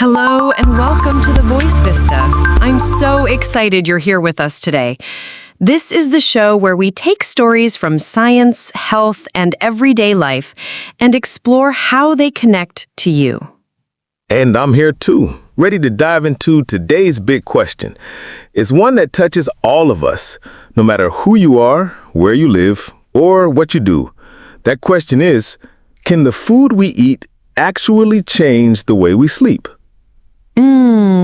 Hello and welcome to the Voice Vista. I'm so excited you're here with us today. This is the show where we take stories from science, health, and everyday life and explore how they connect to you. And I'm here too, ready to dive into today's big question. It's one that touches all of us, no matter who you are, where you live, or what you do. That question is, can the food we eat actually change the way we sleep?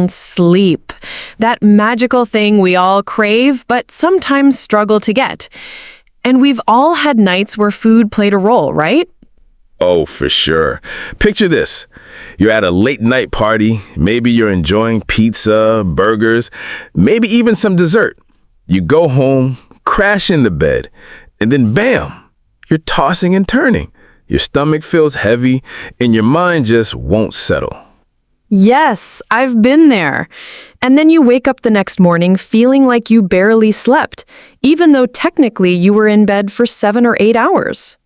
Sleep. That magical thing we all crave, but sometimes struggle to get. And we've all had nights where food played a role, right? Oh, for sure. Picture this. You're at a late night party. Maybe you're enjoying pizza, burgers, maybe even some dessert. You go home, crash into bed, and then bam, you're tossing and turning. Your stomach feels heavy, and your mind just won't settle. Yes, I've been there. And then you wake up the next morning feeling like you barely slept, even though technically you were in bed for 7 or 8 hours.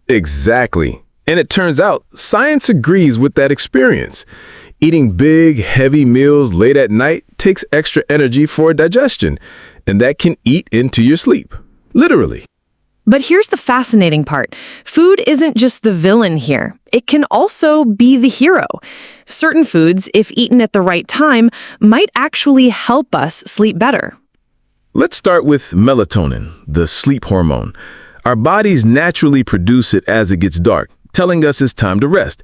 Exactly. And it turns out science agrees with that experience. Eating big, heavy meals late at night takes extra energy for digestion, and that can eat into your sleep. Literally. But here's the fascinating part. Food isn't just the villain here. It can also be the hero. Certain foods, if eaten at the right time, might actually help us sleep better. Let's start with melatonin, the sleep hormone. Our bodies naturally produce it as it gets dark, telling us it's time to rest.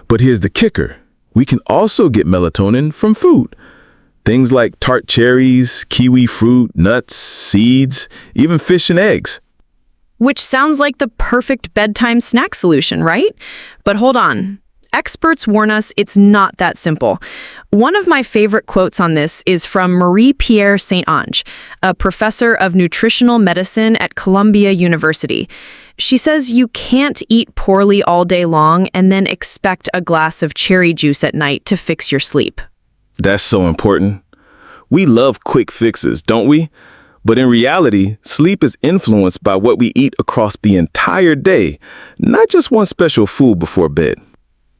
But here's the kicker. We can also get melatonin from food. Things like tart cherries, kiwi fruit, nuts, seeds, even fish and eggs. Which sounds like the perfect bedtime snack solution, right? But hold on. Experts warn us it's not that simple. One of my favorite quotes on this is from Marie-Pierre Saint-Onge, a professor of nutritional medicine at Columbia University. She says you can't eat poorly all day long and then expect a glass of cherry juice at night to fix your sleep. That's so important. We love quick fixes, don't we? But in reality, sleep is influenced by what we eat across the entire day, not just one special food before bed.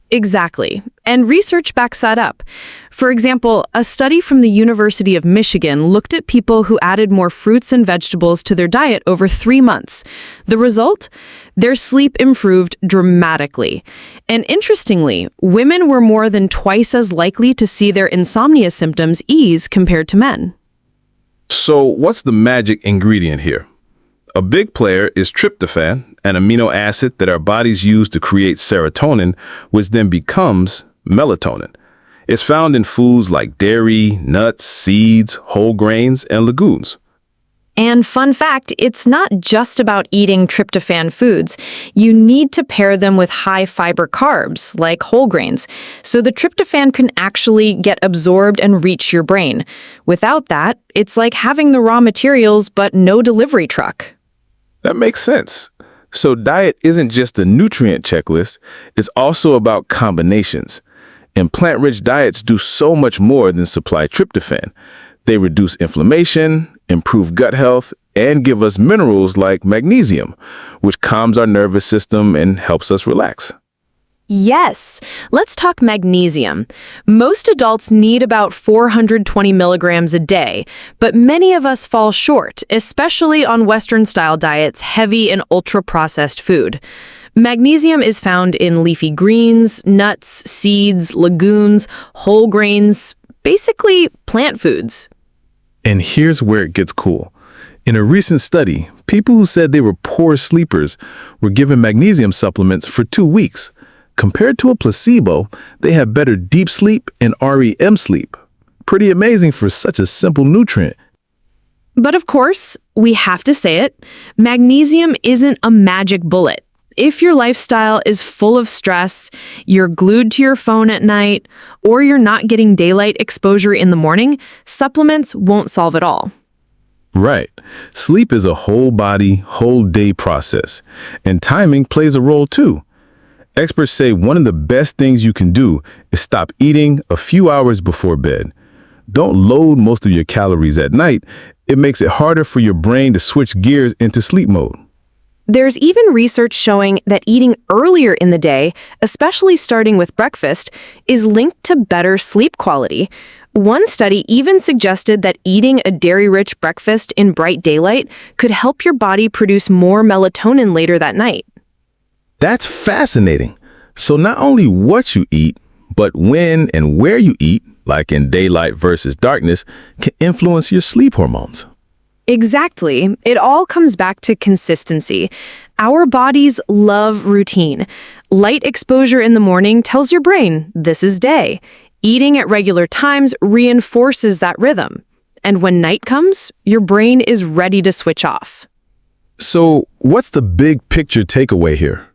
Exactly. And research backs that up. For example, a study from the University of Michigan looked at people who added more fruits and vegetables to their diet over 3 months. The result? Their sleep improved dramatically. And interestingly, women were more than twice as likely to see their insomnia symptoms ease compared to men. So what's the magic ingredient here? A big player is tryptophan, an amino acid that our bodies use to create serotonin, which then becomes melatonin. It's found in foods like dairy, nuts, seeds, whole grains, and legumes. And fun fact, it's not just about eating tryptophan foods. You need to pair them with high fiber carbs, like whole grains, so the tryptophan can actually get absorbed and reach your brain. Without that, it's like having the raw materials but no delivery truck. That makes sense. So diet isn't just a nutrient checklist, it's also about combinations. And plant-rich diets do so much more than supply tryptophan. They reduce inflammation, improve gut health, and give us minerals like magnesium, which calms our nervous system and helps us relax. Yes, let's talk magnesium. Most adults need about 420 milligrams a day, but many of us fall short, especially on Western-style diets heavy in ultra-processed food. Magnesium is found in leafy greens, nuts, seeds, legumes, whole grains, basically plant foods. And here's where it gets cool. In a recent study, people who said they were poor sleepers were given magnesium supplements for 2 weeks. Compared to a placebo, they had better deep sleep and REM sleep. Pretty amazing for such a simple nutrient. But of course, we have to say it, magnesium isn't a magic bullet. If your lifestyle is full of stress, you're glued to your phone at night, or you're not getting daylight exposure in the morning, supplements won't solve it all. Right. Sleep is a whole body, whole day process, and timing plays a role too. Experts say one of the best things you can do is stop eating a few hours before bed. Don't load most of your calories at night. It makes it harder for your brain to switch gears into sleep mode. There's even research showing that eating earlier in the day, especially starting with breakfast, is linked to better sleep quality. One study even suggested that eating a dairy-rich breakfast in bright daylight could help your body produce more melatonin later that night. That's fascinating. So not only what you eat, but when and where you eat, like in daylight versus darkness, can influence your sleep hormones. Exactly. It all comes back to consistency. Our bodies love routine. Light exposure in the morning tells your brain, this is day. Eating at regular times reinforces that rhythm. And when night comes, your brain is ready to switch off. So what's the big picture takeaway here?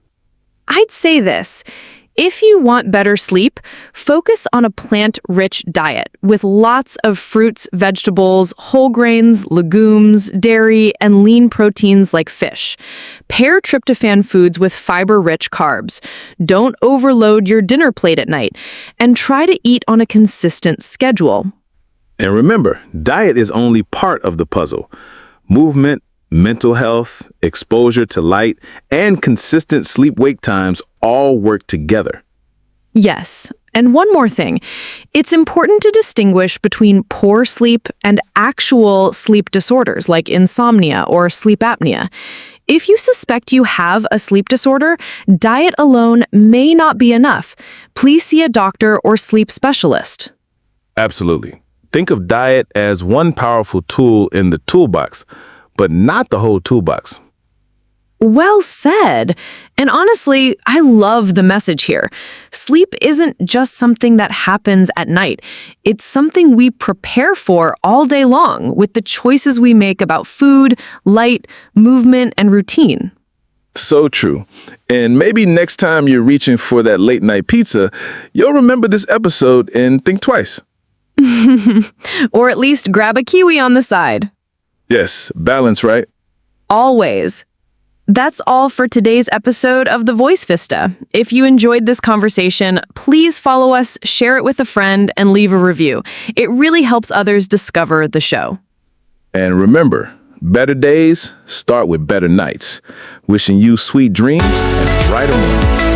I'd say this. If you want better sleep, focus on a plant-rich diet with lots of fruits, vegetables, whole grains, legumes, dairy, and lean proteins like fish. Pair tryptophan foods with fiber-rich carbs. Don't overload your dinner plate at night. And try to eat on a consistent schedule. And remember, diet is only part of the puzzle. Movement, mental health, exposure to light, and consistent sleep-wake times all work together. Yes, and one more thing. It's important to distinguish between poor sleep and actual sleep disorders like insomnia or sleep apnea. If you suspect you have a sleep disorder, diet alone may not be enough. Please see a doctor or sleep specialist. Absolutely. Think of diet as one powerful tool in the toolbox, but not the whole toolbox. Well said. And honestly, I love the message here. Sleep isn't just something that happens at night. It's something we prepare for all day long with the choices we make about food, light, movement, and routine. So true. And maybe next time you're reaching for that late night pizza, you'll remember this episode and think twice. Or at least grab a kiwi on the side. Yes, balance, right? Always. That's all for today's episode of the Voice Vista. If you enjoyed this conversation, please follow us, share it with a friend, and leave a review. It really helps others discover the show. And remember, better days start with better nights. Wishing you sweet dreams and brighter mornings.